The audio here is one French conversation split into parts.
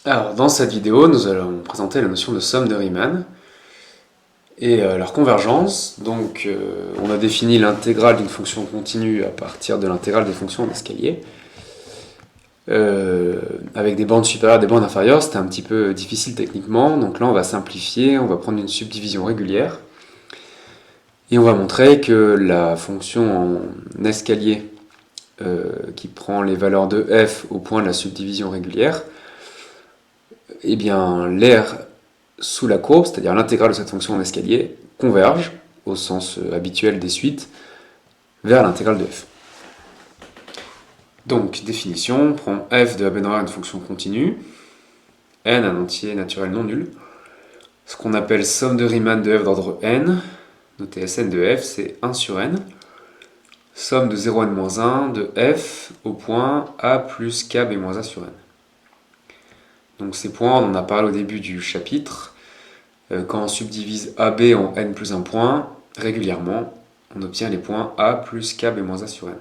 Alors, dans cette vidéo, nous allons présenter la notion de somme de Riemann et leur convergence. Donc, on a défini l'intégrale d'une fonction continue à partir de l'intégrale des fonctions d'escalier. Avec des bandes supérieures et des bandes inférieures, c'était un petit peu difficile techniquement. Donc là, on va simplifier, on va prendre une subdivision régulière. Et on va montrer que la fonction en escalier qui prend les valeurs de f au point de la subdivision régulière, eh bien, l'aire sous la courbe, c'est-à-dire l'intégrale de cette fonction en escalier, converge, au sens habituel des suites, vers l'intégrale de f. Donc, définition, on prend f de Abenauer une fonction continue, n un entier naturel non nul, ce qu'on appelle somme de Riemann de f d'ordre n, noté Sn de f, c'est 1 sur n, somme de 0 n-1 de f au point a plus k b-a sur n. Donc ces points, on en a parlé au début du chapitre. Quand on subdivise AB en n plus 1 point, régulièrement, on obtient les points a plus k b-a sur n.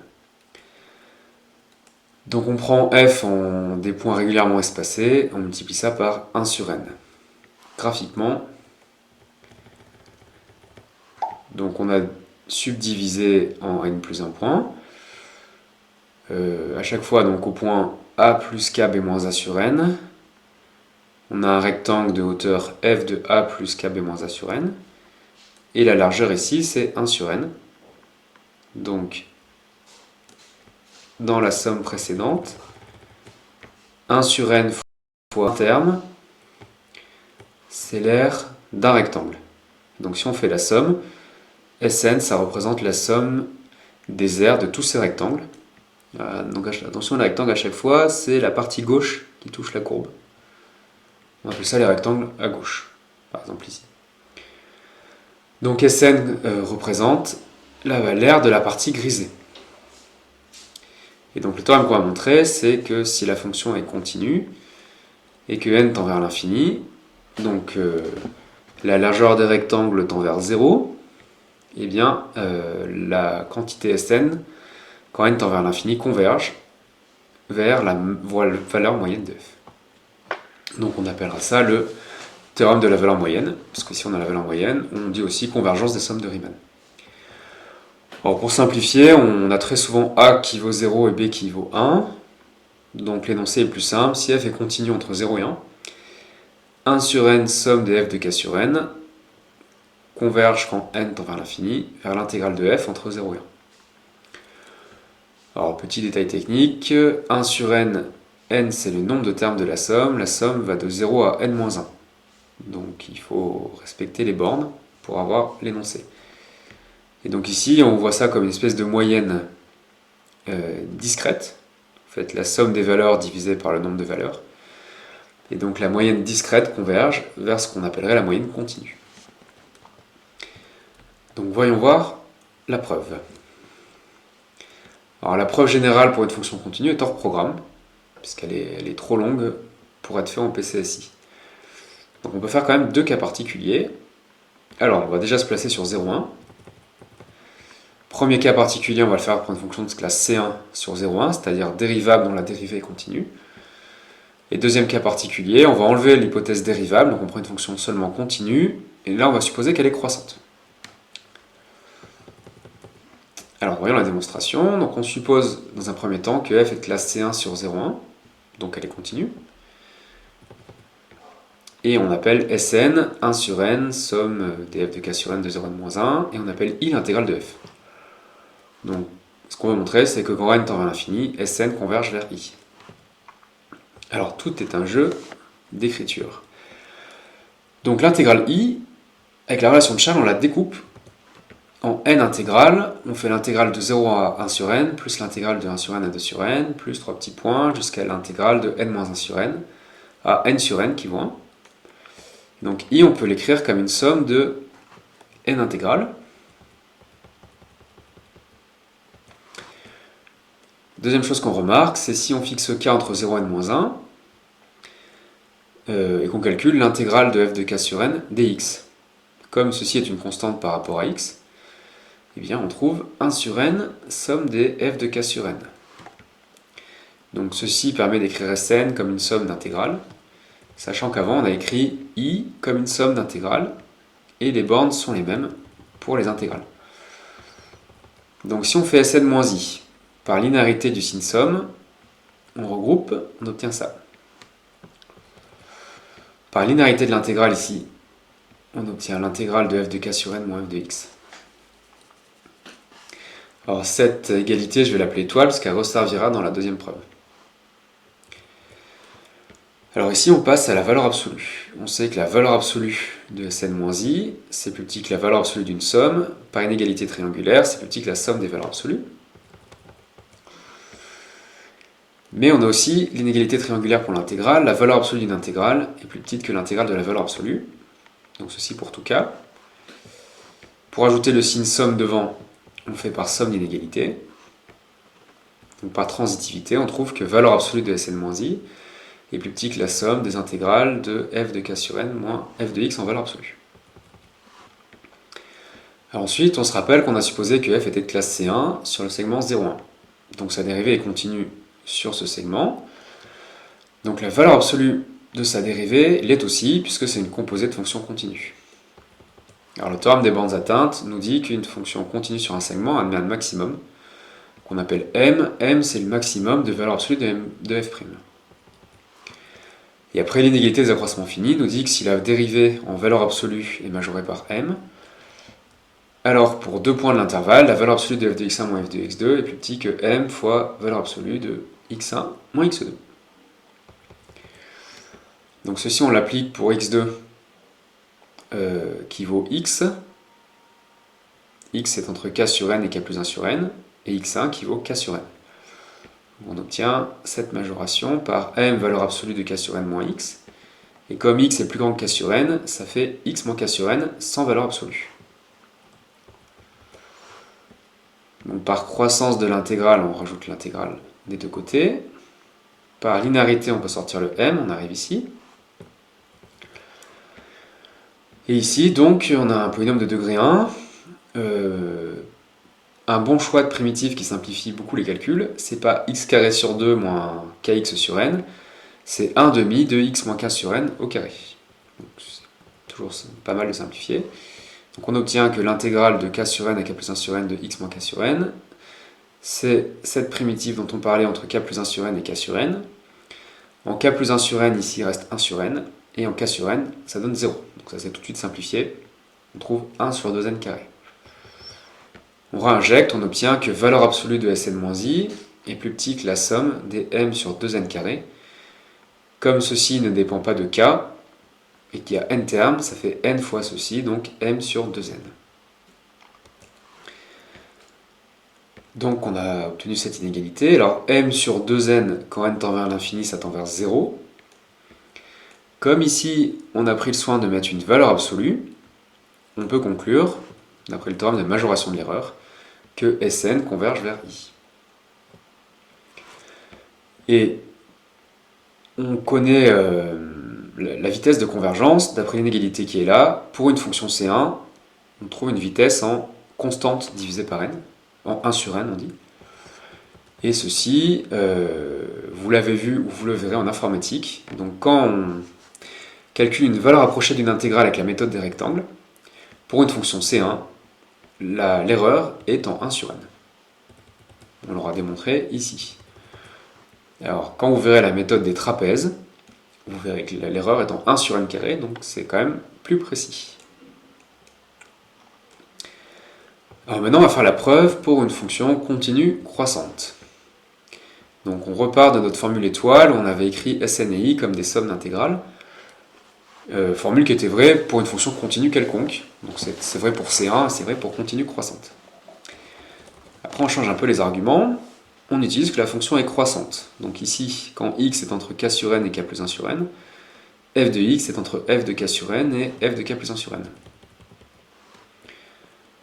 Donc on prend f en des points régulièrement espacés, on multiplie ça par 1 sur n. Graphiquement, donc on a subdivisé en n plus 1 point. À chaque fois, donc au point a plus k b-a sur n, on a un rectangle de hauteur f de a plus k b-a sur n. Et la largeur ici, c'est 1 sur n. Donc, dans la somme précédente, 1 sur n fois un terme, c'est l'aire d'un rectangle. Donc si on fait la somme, Sn, ça représente la somme des aires de tous ces rectangles. Donc attention, les rectangles à chaque fois, c'est la partie gauche qui touche la courbe. On appelle ça les rectangles à gauche, par exemple ici. Donc Sn représente l'aire de la partie grisée. Et donc le théorème qu'on va montrer, c'est que si la fonction est continue, et que n tend vers l'infini, donc la largeur des rectangles tend vers 0, et bien la quantité Sn, quand n tend vers l'infini, converge vers la valeur moyenne de f. Donc on appellera ça le théorème de la valeur moyenne, parce que si on a la valeur moyenne, on dit aussi convergence des sommes de Riemann. Alors pour simplifier, on a très souvent a qui vaut 0 et b qui vaut 1. Donc l'énoncé est plus simple. Si f est continu entre 0 et 1, 1 sur n somme des f de k sur n converge quand n tend vers l'infini vers l'intégrale de f entre 0 et 1. Alors petit détail technique, 1 sur n, n c'est le nombre de termes de la somme va de 0 à n-1. Donc il faut respecter les bornes pour avoir l'énoncé. Et donc ici, on voit ça comme une espèce de moyenne discrète. En fait, la somme des valeurs divisée par le nombre de valeurs. Et donc la moyenne discrète converge vers ce qu'on appellerait la moyenne continue. Donc voyons voir la preuve. Alors la preuve générale pour une fonction continue est hors programme, puisqu'elle est trop longue pour être faite en PCSI. Donc on peut faire quand même deux cas particuliers. Alors on va déjà se placer sur 0,1. Premier cas particulier, on va le faire pour une fonction de classe C1 sur 0,1, c'est-à-dire dérivable dont la dérivée est continue. Et deuxième cas particulier, on va enlever l'hypothèse dérivable, donc on prend une fonction seulement continue, et là on va supposer qu'elle est croissante. Alors voyons la démonstration. Donc on suppose dans un premier temps que f est de classe C1 sur 0,1, donc elle est continue. Et on appelle Sn 1 sur n, somme des f de k sur n de 0 n-1, et on appelle I l'intégrale de f. Donc, ce qu'on veut montrer, c'est que quand n tend vers l'infini, Sn converge vers I. Alors, tout est un jeu d'écriture. Donc, l'intégrale I, avec la relation de Charles, on la découpe en n intégrales. On fait l'intégrale de 0 à 1 sur n, plus l'intégrale de 1 sur n à 2 sur n, plus 3 petits points, jusqu'à l'intégrale de n-1 sur n, à n sur n qui vaut 1. Donc, I, on peut l'écrire comme une somme de n intégrales. Deuxième chose qu'on remarque, c'est si on fixe k entre 0 et n-1, et qu'on calcule l'intégrale de f de k sur n dx. Comme ceci est une constante par rapport à x, eh bien on trouve 1 sur n, somme des f de k sur n. Donc ceci permet d'écrire Sn comme une somme d'intégrales. sachant qu'avant on a écrit i comme une somme d'intégrales, et les bornes sont les mêmes pour les intégrales. Donc si on fait Sn-i par linéarité du signe somme, on regroupe, on obtient ça. Par linéarité de l'intégrale ici, on obtient l'intégrale de f de k sur n moins f de x. Alors cette égalité, je vais l'appeler étoile parce qu'elle resservira dans la deuxième preuve. Alors ici, on passe à la valeur absolue. On sait que la valeur absolue de Sn-i, c'est plus petit que la valeur absolue d'une somme. Par une égalité triangulaire, c'est plus petit que la somme des valeurs absolues. Mais on a aussi l'inégalité triangulaire pour l'intégrale. La valeur absolue d'une intégrale est plus petite que l'intégrale de la valeur absolue. Donc ceci pour tout cas. Pour ajouter le signe somme devant, on fait par somme d'inégalité. Donc par transitivité, on trouve que valeur absolue de Sn-i est plus petit que la somme des intégrales de f de k sur n moins f de x en valeur absolue. Alors ensuite, on se rappelle qu'on a supposé que f était de classe C1 sur le segment 0,1. Donc sa dérivée est continue sur ce segment. Donc la valeur absolue de sa dérivée l'est aussi, puisque c'est une composée de fonctions continues. Alors le théorème des bornes atteintes nous dit qu'une fonction continue sur un segment admet un maximum, qu'on appelle m. M, c'est le maximum de valeur absolue de f'. Et après, l'inégalité des accroissements finis nous dit que si la dérivée en valeur absolue est majorée par m, alors pour deux points de l'intervalle, la valeur absolue de f de x1 moins f de x2 est plus petit que m fois valeur absolue de x1 moins x2. Donc ceci, on l'applique pour x2 qui vaut x. X est entre k sur n et k plus 1 sur n, et x1 qui vaut k sur n. On obtient cette majoration par m valeur absolue de k sur n moins x. Et comme x est plus grand que k sur n, ça fait x moins k sur n sans valeur absolue. Donc par croissance de l'intégrale, on rajoute l'intégrale des deux côtés. Par linéarité, on peut sortir le m, on arrive ici. Et ici, donc, on a un polynôme de degré 1. Un bon choix de primitif qui simplifie beaucoup les calculs, c'est pas x carré sur 2 moins kx sur n, c'est 1 demi de x moins k sur n au carré. C'est toujours pas mal de simplifier. Donc on obtient que l'intégrale de k sur n à k plus 1 sur n de x moins k sur n, c'est cette primitive dont on parlait entre k plus 1 sur n et k sur n. En k plus 1 sur n, ici, il reste 1 sur n, et en k sur n, ça donne 0. Donc ça c'est tout de suite simplifié. On trouve 1 sur 2n carré. On réinjecte, on obtient que valeur absolue de Sn-i est plus petit que la somme des m sur 2n carré. Comme ceci ne dépend pas de k, et qu'il y a n termes, ça fait n fois ceci, donc m sur 2n. Donc on a obtenu cette inégalité. Alors m sur 2n, quand n tend vers l'infini, ça tend vers 0. Comme ici, on a pris le soin de mettre une valeur absolue, on peut conclure, d'après le théorème de majoration de l'erreur, que Sn converge vers I. Et on connaît la vitesse de convergence, d'après l'inégalité qui est là. Pour une fonction C1, on trouve une vitesse en constante divisée par n, en 1 sur n on dit. Et ceci, vous l'avez vu ou vous le verrez en informatique. Donc quand on calcule une valeur approchée d'une intégrale avec la méthode des rectangles, pour une fonction C1, l'erreur est en 1 sur n. On l'aura démontré ici. Alors, quand vous verrez la méthode des trapèzes, vous verrez que l'erreur est en 1 sur n carré, donc c'est quand même plus précis. Alors maintenant, on va faire la preuve pour une fonction continue croissante. Donc on repart de notre formule étoile, où on avait écrit Sn et I comme des sommes d'intégrales. Formule qui était vraie pour une fonction continue quelconque. Donc c'est vrai pour C1, c'est vrai pour continue croissante. Après on change un peu les arguments. On utilise que la fonction est croissante. Donc ici, quand x est entre k sur n et k plus 1 sur n, f de x est entre f de k sur n et f de k plus 1 sur n.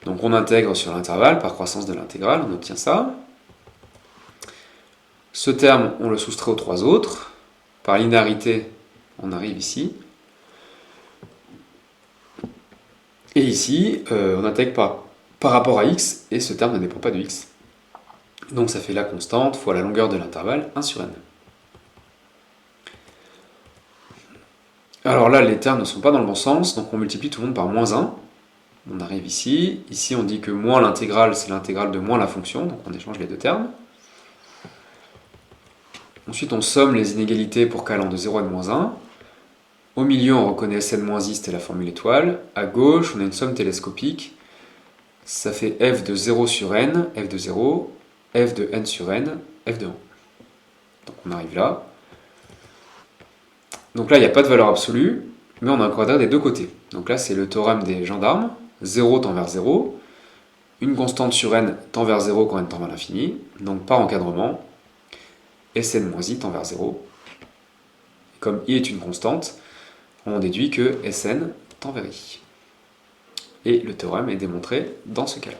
Donc on intègre sur l'intervalle par croissance de l'intégrale, on obtient ça. Ce terme, on le soustrait aux trois autres. Par linéarité, on arrive ici. Et ici, on intègre par rapport à x, et ce terme ne dépend pas de x. Donc ça fait la constante fois la longueur de l'intervalle, 1 sur n. Alors là, les termes ne sont pas dans le bon sens, donc on multiplie tout le monde par moins 1. On arrive ici. Ici, on dit que moins l'intégrale, c'est l'intégrale de moins la fonction, donc on échange les deux termes. Ensuite, on somme les inégalités pour k allant de 0 à de moins 1. Au milieu, on reconnaît Sn-i, c'était la formule étoile. À gauche, on a une somme télescopique. Ça fait f de 0 sur n, f de 0, f de n sur n, f de 1. Donc on arrive là. Donc là, il n'y a pas de valeur absolue, mais on a un quadrat des deux côtés. Donc là, c'est le théorème des gendarmes. 0 tend vers 0. Une constante sur n tend vers 0 quand n tend vers l'infini. Donc par encadrement, Sn-i tend vers 0. Et comme i est une constante, on déduit que Sn tend vers i. Et le théorème est démontré dans ce cas-là.